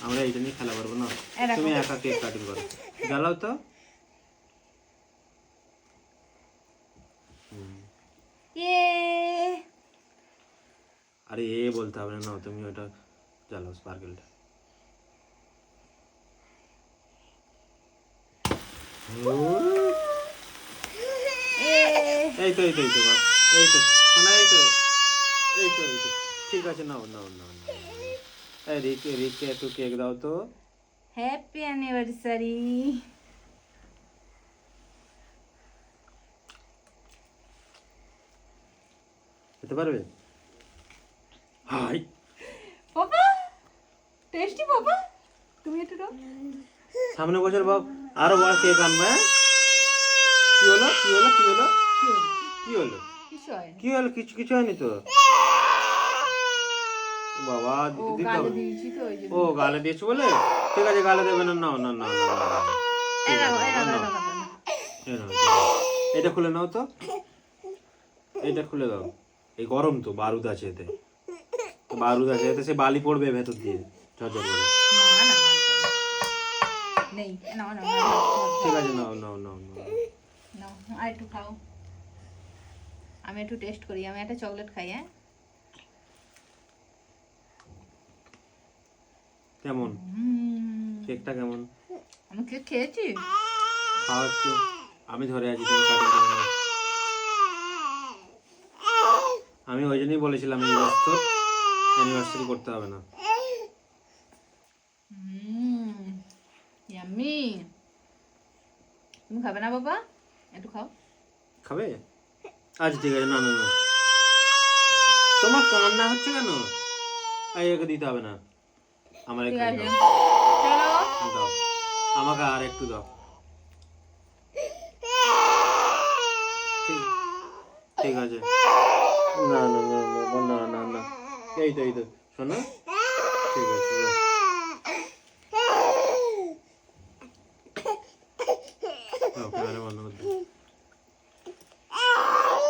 আমরা এইটা নিয়ে খেলা পারবো না। তুমি একা কেক কাটিং করো, জ্বালাও তো। আরে এ বলতে হবে না, তুমি ওটা জ্বালাও স্পার্কেলটা। এই তো এই তো এই তো এই তো শোনা, এই তো এই তো এই তো ঠিক আছে, নাও নাও নাও নাও। এই রিককে একটু কেক দাও তো। Happy anniversary. খেতে পারবে? হাই পাপা টেস্টি পাপা, তুমি একটু দাও। সামনে বছর বাপ আরো বড় কেক আনবে। হ্যাঁ? কি হলো কি হলো কি হলো কি হলো কিছু হয়নি। কি হলো? কিছু কিছু হয়নি তো বাবা, ও দিতে গালে হবে। দিয়েছি তো ওই জন্য। ও গালে দিয়েছো বলে ঠিক আছে, গালে দেবে না, নাও না না না না। এই ঠিক নাও, আছে, এই নাও, নাও, এই নাও, এই নাও। এই নাও, এটা খুলে নাও তো, এইটা খুলে দাও। এই গরম তো, বারুদ আছে এতে, বারুদ আছে এতে, সে বালি পড়বে ভেতর দিয়ে ঝরঝর করে। না না নেই, নাও নাও নাও, ঠিক আছে, নাও নাও নাও নাও। নাও আর একটু খাও। আমি একটু টেস্ট করি, আমি একটা চকলেট খাই। হ্যাঁ কেমন কেকটা কেমন? আমি কেক খেয়েছি। খাও একটু, আমি ধরে আছি, তুমি কাটিং করে নাও। আমি ওই জন্যই বলেছিলাম এই বছর অ্যানিভার্সারি করতে হবে না। ইয়াম্মি। তুমি খাবে না বাবা? একটু খাও। খাবে? আচ্ছা ঠিক আছে, না না না, তোমার কান্না হচ্ছে কেন? একে দিতে হবে না, আমার ঠিক এখানে আছে দাও, চলো। দাও আমাকে আর একটু দাও। ঠিক ঠিক আছে, না না না বাবা, না না না, এই তো শোনো, ঠিক আছে যাও। ওকে, আরে বন্ধ করতে